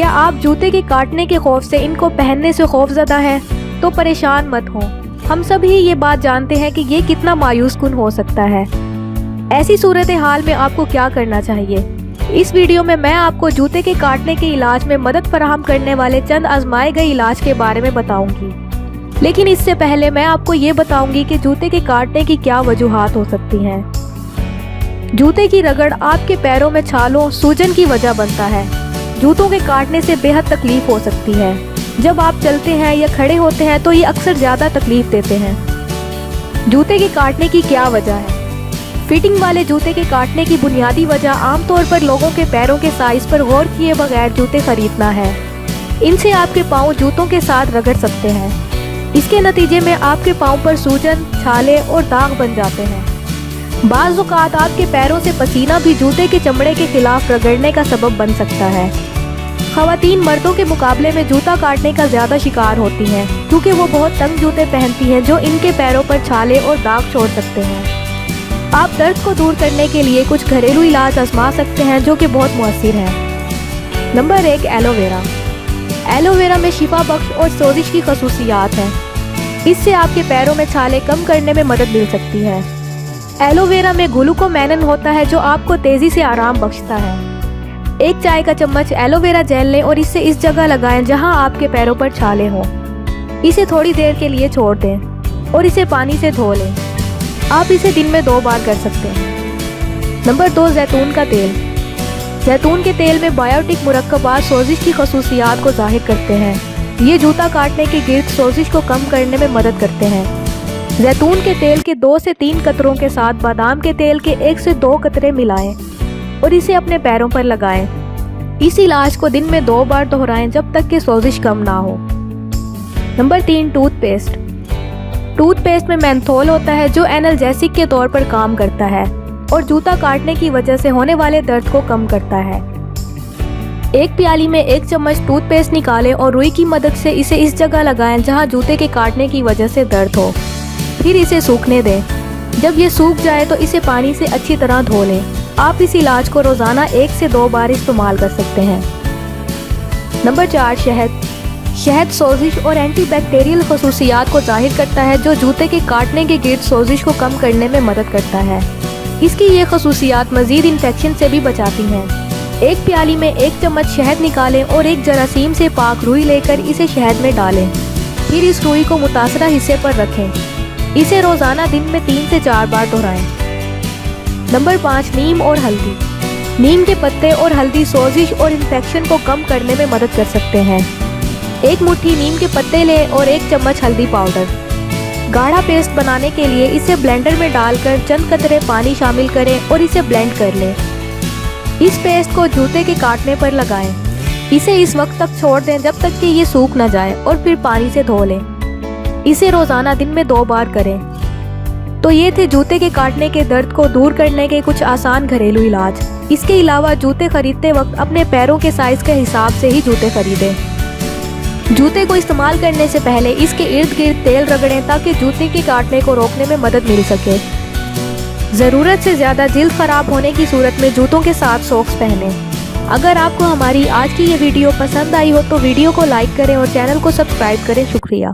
क्या आप जूते के काटने के खौफ से इनको पहनने से खौफजदा हैं? तो परेशान मत हो। हम सभी ये बात जानते हैं कि ये कितना मायूस कुन हो सकता है। ऐसी सूरत हाल में आपको क्या करना चाहिए? इस वीडियो में मैं आपको जूते के काटने के इलाज में मदद फराहम करने वाले चंद आजमाए गए इलाज के बारे में बताऊंगी। लेकिन इससे पहले मैं आपको ये बताऊंगी कि जूते के काटने की क्या वजूहात हो सकती हैं। जूते की रगड़ आपके पैरों में छालों, सूजन की वजह बनता है। जूतों के काटने से बेहद तकलीफ हो सकती है। जब आप चलते हैं या खड़े होते हैं तो ये अक्सर ज़्यादा तकलीफ देते हैं। जूते के काटने की क्या वजह है? फिटिंग वाले जूते के काटने की बुनियादी वजह आमतौर पर लोगों के पैरों के साइज पर गौर किए बगैर जूते खरीदना है। इनसे आपके पाँव जूतों के साथ रगड़ सकते हैं। इसके नतीजे में आपके पाँव पर सूजन, छाले और दाग बन जाते हैं। बाज़ औक़ात आपके पैरों से पसीना भी जूते के चमड़े के खिलाफ रगड़ने का सबब बन सकता है। ख़वातीन मर्दों के मुकाबले में जूता काटने का ज़्यादा शिकार होती हैं, क्योंकि वो बहुत तंग जूते पहनती हैं जो इनके पैरों पर छाले और दाग छोड़ सकते हैं। आप दर्द को दूर करने के लिए कुछ घरेलू इलाज आजमा सकते हैं जो कि बहुत मुअस्सिर हैं। Number 1, aloe vera. एलोवेरा में शिफा बख्श और सोजिश की खसूसियात हैं। इससे आपके पैरों में छाले कम करने में मदद मिल सकती है। एलोवेरा में ग्लूकोमैनिन होता है जो आपको तेज़ी से आराम बख्शता है। 1 चाय का चम्मच एलोवेरा जेल लें और इसे इस जगह लगाएं जहां आपके पैरों पर छाले हों। इसे थोड़ी देर के लिए छोड़ दें और इसे पानी से धो लें। आप इसे दिन में 2 बार कर सकते हैं। नंबर 2, जैतून का तेल। जैतून के तेल में बायोटिक मुरक्कबात सोजिश की खसूसियात को ज़ाहिर करते हैं। ये जूता काटने के गिर्द सोजिश को कम करने में मदद करते हैं। जैतून के तेल के 2 से 3 कतरों के साथ बादाम के तेल के 1 से 2 कतरे मिलाएं और इसे अपने पैरों पर लगाएं। इस इलाज को दिन में 2 बार दोहराएं जब तक कि सोजिश कम ना हो। Number 3, toothpaste. टूथपेस्ट में मेंथोल होता है जो एनाल्जेसिक के तौर पर काम करता है और जूता काटने की वजह से होने वाले दर्द को कम करता है। 1 प्याली में 1 चम्मच टूथपेस्ट निकालें और रुई की मदद से इसे इस जगह लगाएं जहां जूते के काटने की वजह से दर्द हो। फिर इसे सूखने दें। जब ये सूख जाए तो इसे पानी से अच्छी तरह धो लें। आप इस इलाज को रोज़ाना 1 से 2 बार इस्तेमाल कर सकते हैं। नंबर 4, शहद। शहद सोजिश और एंटीबैक्टीरियल खसूसियात को ज़ाहिर करता है जो जूते के काटने के गिर्द सोजिश को कम करने में मदद करता है। इसकी ये खसूसियात मज़ीद इन्फेक्शन से भी बचाती हैं। 1 प्याली में 1 चम्मच शहद निकालें और एक जरासीम से पाक रुई लेकर इसे शहद में डालें। फिर इस रुई को मुतासरा हिस्से पर रखें। इसे रोज़ाना दिन में 3 से 4 बार दोहराएं। नंबर 5, नीम और हल्दी। नीम के पत्ते और हल्दी सोजिश और इन्फेक्शन को कम करने में मदद कर सकते हैं। 1 मुट्ठी नीम के पत्ते लें और 1 चम्मच हल्दी पाउडर। गाढ़ा पेस्ट बनाने के लिए इसे ब्लेंडर में डालकर चंद कतरे पानी शामिल करें और इसे ब्लेंड कर लें। इस पेस्ट को जूते के काटने पर लगाएं। इसे इस वक्त तक छोड़ दें जब तक कि ये सूख न जाए और फिर पानी से धो लें। इसे रोज़ाना दिन में 2 बार करें। तो ये थे जूते के काटने के दर्द को दूर करने के कुछ आसान घरेलू इलाज। इसके अलावा जूते खरीदते वक्त अपने पैरों के साइज के हिसाब से ही जूते खरीदें। जूते को इस्तेमाल करने से पहले इसके इर्द गिर्द तेल रगड़ें ताकि जूते के काटने को रोकने में मदद मिल सके। ज़रूरत से ज़्यादा जिल्द ख़राब होने की सूरत में जूतों के साथ सॉक्स पहनें। अगर आपको हमारी आज की ये वीडियो पसंद आई हो तो वीडियो को लाइक करें और चैनल को सब्सक्राइब करें। शुक्रिया।